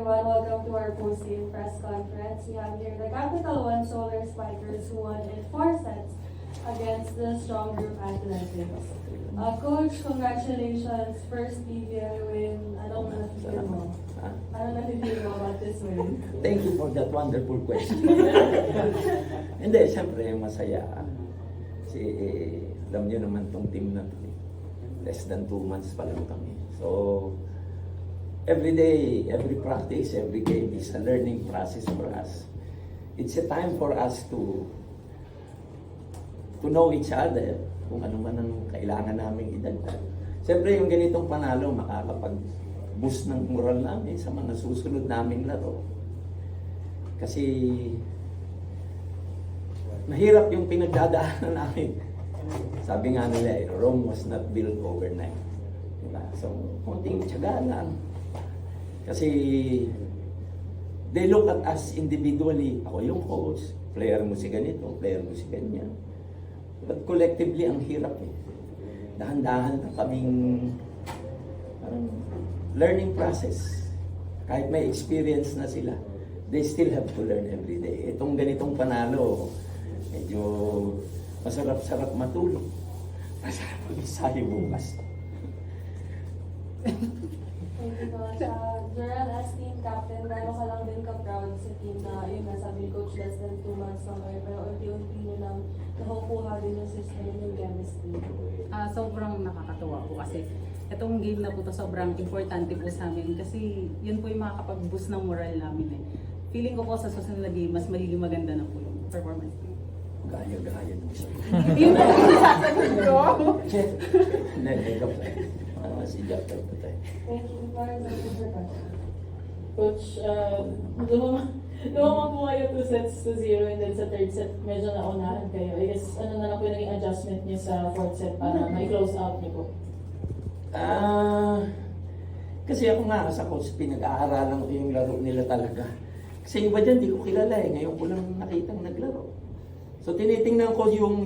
everyone. Welcome to our post-game press conference. We have here the Capital One Solar Spikers who won in 4 sets against the strong group Athletics. Coach, congratulations. First PBL win. Anong nafe-feel mo? Anong nafe-feel mo about this win? Thank you for that wonderful question. Hindi, syempre masaya. Kasi alam niyo naman tong team na to. Less than 2 months pa lang kami. So, every day, every practice, every game is a learning process for us. It's a time for us to know each other, kung ano man ang kailangan namin idagdag. Siyempre, yung ganitong panalo, makakapag-boost ng moral namin sa mga susunod naming laro. Kasi, mahirap yung pinagdadaanan namin. Sabi nga nila, Rome was not built overnight. Diba? So, konting tiyaga lang. Kasi, they look at us individually. Ako yung coach, player mo si ganito, player mo si ganyan. But collectively, ang hirap eh. Dahan-dahan na kaming learning process. Kahit may experience na sila, they still have to learn every day. Itong ganitong panalo, medyo masarap-sarap matulog. Masarap mag-isayo bukas. Thank you so much. Gerald, as team captain, gano'n ka lang din ka-proud sa team na, yun nga, sabi ni Coach, less than 2 months lang kayo, pero unti-unti nyo lang nakukuha din yung system yung chemistry. Sobrang nakakatuwa po kasi itong game na po to sobrang importante po sa amin kasi yun po yung makakapag-boost ng moral namin eh. Feeling ko po sa susunod na game, mas magiging maganda na po yung performance ko. Gaya-gaya naman siya. Yun po yung sasagot ko. Nag-make up tayo. Si Jacker pa tayo. Thank you for the Coach, lumamang po kayo 2 sets to 0 and then sa third set, medyo naunahan kayo. I guess, ano na lang po yung naging adjustment niyo sa fourth set para may-close out niyo po? Kasi ako nga sa coach, pinag-aaralan ko yung laro nila talaga. Kasi iba dyan, di ko kilala eh. Ngayon ko lang nakitang naglaro. So tinitingnan ko yung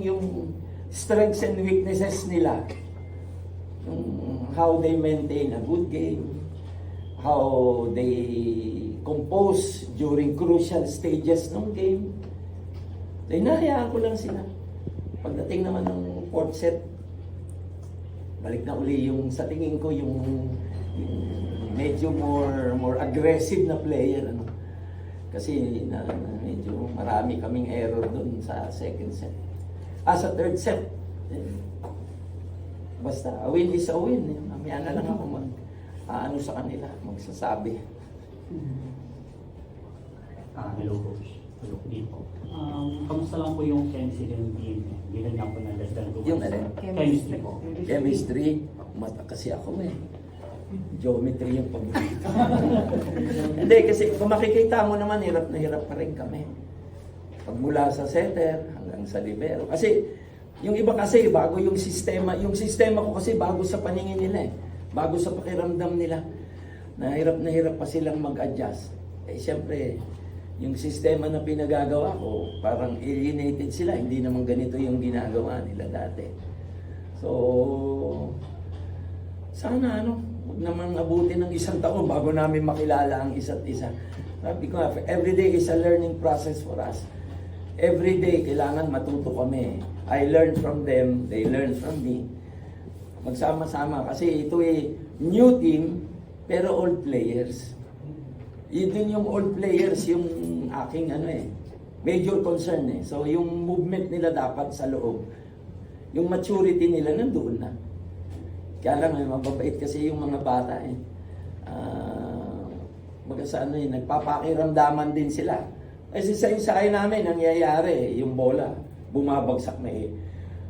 strengths and weaknesses nila. How they maintain a good game, how they compose during crucial stages ng game. So, hinahayaan ko lang sila. Pagdating naman ng fourth set, balik na uli yung sa tingin ko yung medyo more aggressive na player. Ano? Kasi medyo marami kaming error dun sa second set. Sa third set, basta, a win is a win. Mamaya na lang ako ano sa kanila, magsasabi. Hello Coach. Hello dito. Kamusta lang po yung chemistry ng team? Bilang lang po na less than 2 months. Yung ano? Chemistry po. Chemistry, mata kasi ako eh. Geometry yung paborito. Hindi, kasi kung makikita mo naman, hirap na hirap pa rin kami. Pagmula sa setter hanggang sa libero. Kasi, yung iba kasi, bago yung sistema ko kasi bago sa paningin nila eh. Bago sa pakiramdam nila. Na hirap pa silang mag-adjust. Eh, siyempre, yung sistema na pinagagawa ko, parang alienated sila. Hindi naman ganito yung ginagawa nila dati. So, sana huwag naman abutin ng 1 taon bago namin makilala ang isa't isa. Sabi ko nga, every day is a learning process for us. Every day, kailangan matuto kami. I learn from them, they learn from me. Magsama-sama kasi ito new team, pero old players. Yun yung old players, yung aking major concern eh. So yung movement nila dapat sa loob. Yung maturity nila nandoon na. Kaya lang, mababait kasi yung mga bata eh. Nagpapakiramdaman din sila. Kasi sa sakay namin, nangyayari yung bola, bumabagsak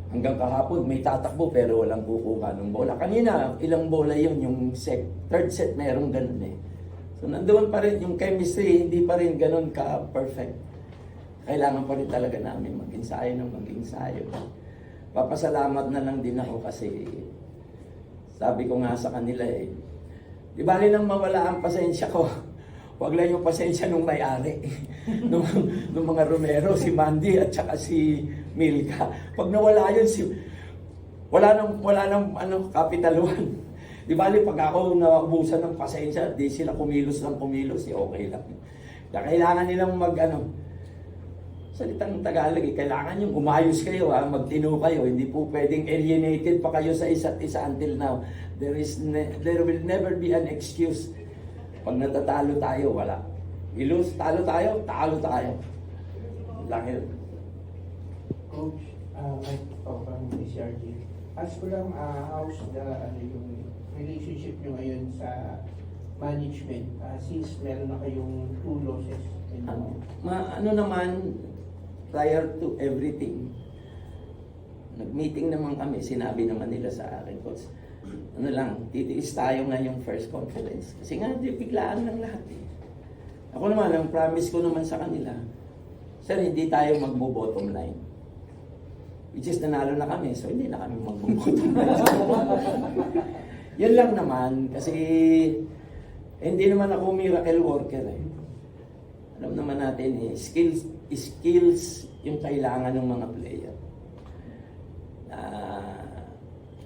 hanggang kahapon, may tatakbo pero walang kukuha ng bola. Kanina, ilang bola yun, yung third set merong ganun eh. So nandoon pa rin yung chemistry, hindi pa rin ganun ka-perfect. Kailangan pa rin talaga namin mag-ensayo. Papasalamat na lang din ako kasi sabi ko nga sa kanila di bali nang mawala ang pasensya ko. Huwag lang yung pasensya nung may-ari. nung mga Romero, si Mandy at saka si Milka. Pag nawala yun, wala nang capital one. Di bali, pag ako naubusan ng pasensya, di sila kumilos ng kumilos, okay lang. Kaya kailangan nilang salitang Tagalog, kailangan yung umayos kayo, magtino kayo. Hindi po pwedeng alienated pa kayo sa isa't isa until now. There will never be an excuse. Pag natatalo tayo, wala. Ilus, talo tayo, talo tayo. Lang yun. Coach, Mike from DCRG. Ask ko lang, how's yung relationship nyo ngayon sa management since meron na kayong 2 losses? Ano naman, prior to everything, nag-meeting naman kami, sinabi naman nila sa akin, Coach, ano lang, titiis tayo ngayong first conference. Kasi nga, biglaan lang lahat eh. Ako naman, ang promise ko naman sa kanila, sir, hindi tayo magbo-bottom line. Which is, nanalo na kami, so hindi na kami magbo-bottom line. Yan lang naman, kasi hindi naman ako miracle worker eh. Alam naman natin skills yung kailangan ng mga player.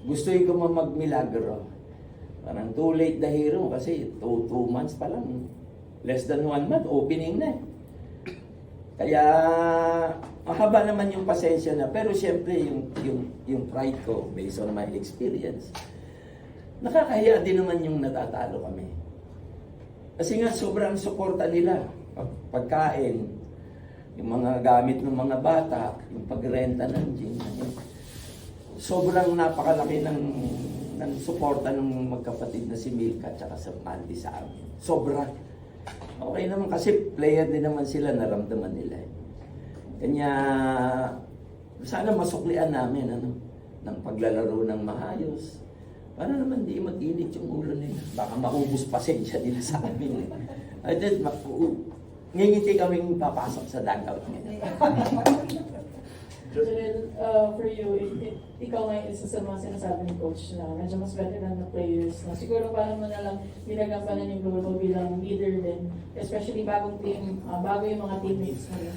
Gustuin ko magmilagro. Parang too late the hero kasi 2 months pa lang. Less than 1 month, opening na. Kaya, mahaba naman yung pasensya na. Pero siyempre, yung pride ko, based on my experience, nakakahiya din naman yung natatalo kami. Kasi nga, sobrang suporta nila. Pagkain, yung mga gamit ng mga bata, yung pagrenta ng gym. Sobrang napakalaki ng suporta ng magkapatid na si Milka at sa Mandy sa amin. Sobra. Okay naman kasi player din naman sila, naramdaman nila. Kanya, sana masuklian namin ng paglalaro ng maayos. Para naman di mag-init yung ulo nila. Baka maubos pasensya nila sa amin. At then, ngingiti kaming papasok sa dugout nila. Jerel, for you, ikaw ngayon isa sa mga sinasabi ng coach na medyo mas veteran na players na siguro parang mo na lang ginagampanan yung role mo bilang leader din, especially bagong team, bago yung mga teammates mo rin.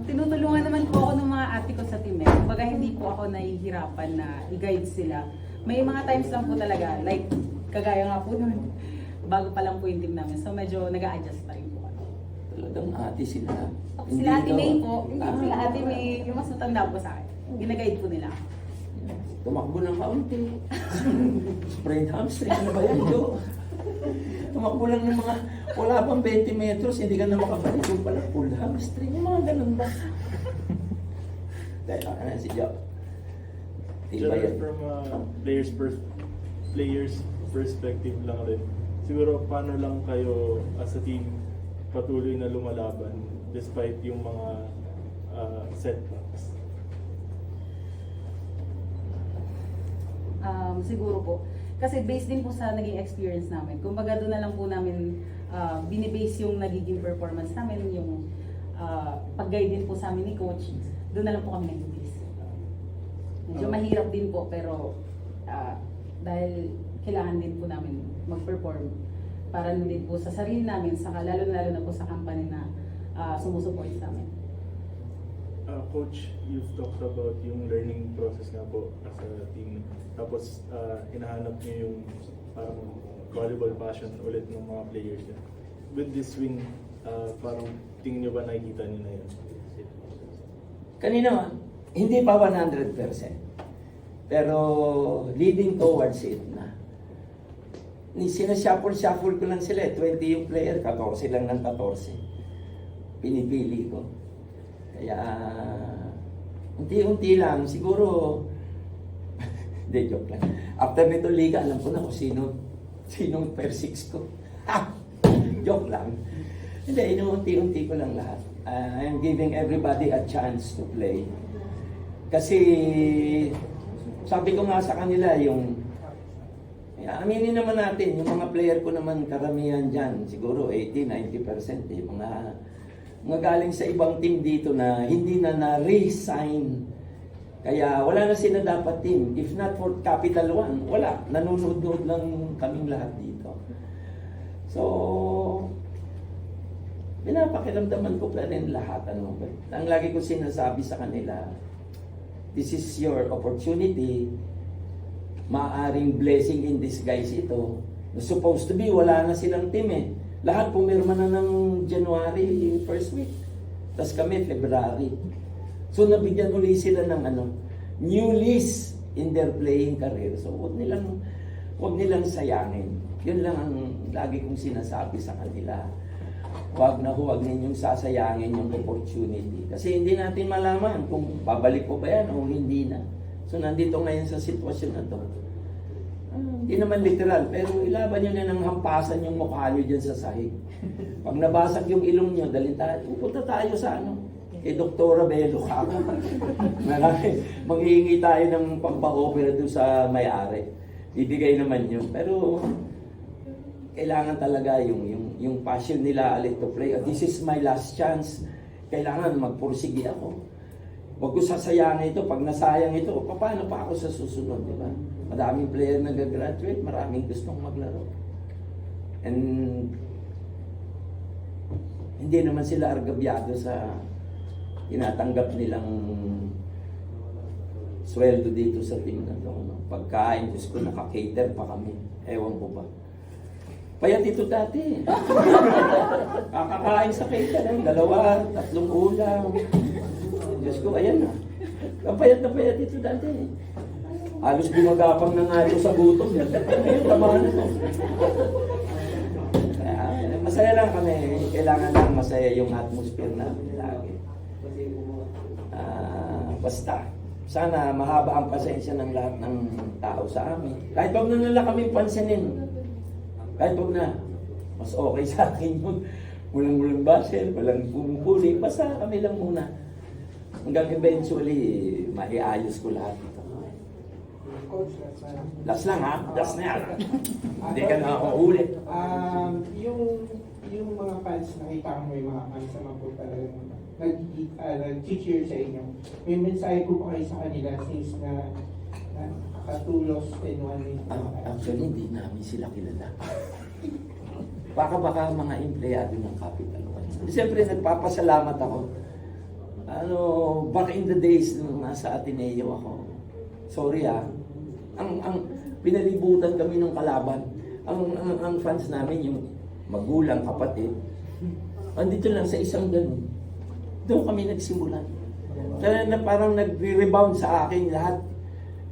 Tinutulungan naman po ako ng mga ate ko sa team eh. Kumbaga hindi po ako nahihirapan na i-guide sila. May mga times lang po talaga, like kagaya nga po nun, bago pa lang po yung team namin. So medyo nag-a-adjust pa rin po ako. Talagang ate sila. Sila Ate May po, sila Ate May, yung mas matanda po sa akin. Ginaguide po nila ako. Tumakbo ng kaunti. Sprained hamstring. Ano ba yan, Jo? Tumakbo lang ng mga, wala pang 20 metros, hindi ka na makabalik. Yung pala, pulled hamstring. Yung mga ganun ba? Dahil ako na si Jo. Iba yan. From players perspective lang rin. Siguro paano lang kayo as a team patuloy na lumalaban despite yung mga setbacks? Siguro po. Kasi based din po sa naging experience namin. Kumbaga doon na lang po namin binibase yung nagiging performance namin, yung pag-guide din po sa amin ni coach. Doon na lang po kami nag-base. Medyo mahirap din po pero dahil kailangan din po namin mag-perform para din po sa sarili namin, saka lalo na po sa company na sumusuport sa amin. Coach, you've talked about yung learning process nga po as a team. Tapos, hinahanap niyo yung parang volleyball passion ulit ng mga players niya. With this win, parang tingin niyo ba nakikita niyo na yun? Kanina, hindi pa 100%. Pero leading towards it na. Sinashuffle ko lang sila. 20 yung player, 14 lang ng 14. Pinipili ko. Kaya, unti-unti lang, siguro, hindi, joke lang. After nito liga, alam ko na kung sinong per 6 ko. Joke lang. Hindi, inuunti-unti ko lang lahat. I'm giving everybody a chance to play. Kasi, sabi ko nga sa kanila, aminin naman natin, yung mga player ko naman, karamihan dyan, siguro 80-90%, mga galing sa ibang team dito na hindi na na-resign. Kaya wala na sila dapat team. If not for Capital One, wala. Nanonood-nood lang kaming lahat dito. So, pinapakiramdaman ko pa rin lahat. Ang lagi ko sinasabi sa kanila, this is your opportunity maaring blessing in disguise ito. Supposed to be, wala na silang team eh. Lahat pumirma na ng January first week. Tapos kami, February. So nabigyan uli sila ng new lease in their playing career. So huwag nilang sayangin. Yun lang ang lagi kong sinasabi sa kanila. Huwag ninyong sasayangin yung opportunity. Kasi hindi natin malaman kung babalik po ba yan o hindi na. So nandito ngayon sa sitwasyon na to. Hindi naman literal, pero ilaban nyo na ng hampasan yung mukha nyo dyan sa sahig. Pag nabasag yung ilong nyo, pupunta tayo sa kay Dr. Bello ka. Manghihingi tayo ng pampa-opera doon sa may-ari. Bibigay naman yun. Pero kailangan talaga yung passion nila ulit to play. This is my last chance. Kailangan magpursige ako. Huwag ko sasayangin ito. Pag nasayang ito, paano pa ako sa susunod, di ba? Madaming player na gagraduate, maraming gustong maglaro. And hindi naman sila argabyado sa tinatanggap nilang sweldo dito sa team na to. Pagkain, Diyos ko, naka-cater pa kami. Ewan ko ba. Payat ito dati. Kakakain sa cater, 2, 3 ulam. Diyos ko, ayan na. Payat na payat ito dati. Halos gumagapang na nga ito sa gutom. Ngayon, tamahan na. Masaya lang kami. Kailangan lang masaya yung atmosphere namin lagi. Basta, sana mahaba ang pasensya ng lahat ng tao sa amin. Kahit huwag na nila kami pansinin. Kahit huwag na. Mas okay sa akin yun. Walang basel, walang pumupuli. Basta kami lang muna. Hanggang eventually, maiayos ko lahat ito. Coach, Last lang ha? Last na yan. Hindi ka na ako ulit. yung mga fans, nakita ko yung mga fans naman po talagang nag-cheer sa inyo. May mensahe po pa kayo sa kanila since na katulos in one week. Actually, hindi namin sila kilala. Baka mga empleyado ng Capital One. Siyempre, nagpapasalamat ako. Back in the days nung nasa Ateneo ako, sorry ang pinalibutan kami ng kalaban. Ang fans namin, yung magulang, kapatid, andito lang sa isang ganun. Doon kami nagsimula. Kaya na parang nag-rebound sa akin lahat.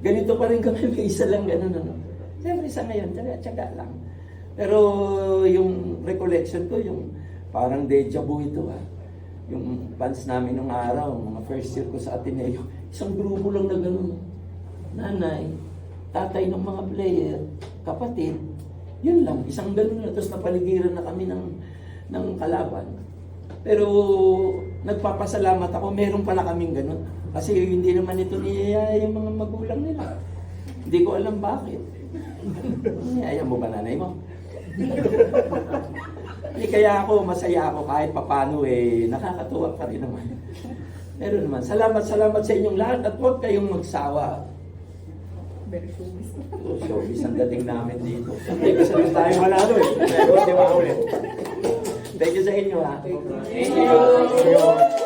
Ganito pa rin kami, may isa lang ganun. Siyempre sa ngayon, tsaga lang. Pero yung recollection ko, yung parang deja vu ito Yung fans namin nung araw, mga first year ko sa Ateneo, isang grupo lang na ganun. Nanay, tatay ng mga player, kapatid, yun lang, isang ganun na. Tapos napaligiran na kami ng kalaban. Pero nagpapasalamat ako, meron pala kaming ganun. Kasi hindi naman ito niyayaya yung mga magulang nila. Hindi ko alam bakit. Niyaya mo ba nanay mo? Kaya ako, masaya ako kahit papano nakakatuwa pa rin naman. Pero naman, salamat sa inyong lahat at huwag kayong magsawa. Very showbiz. Showbiz ang dating namin dito. Thank you sa tayo manalo Pero di ba ulit? Thank you sa inyo ha. Thank you.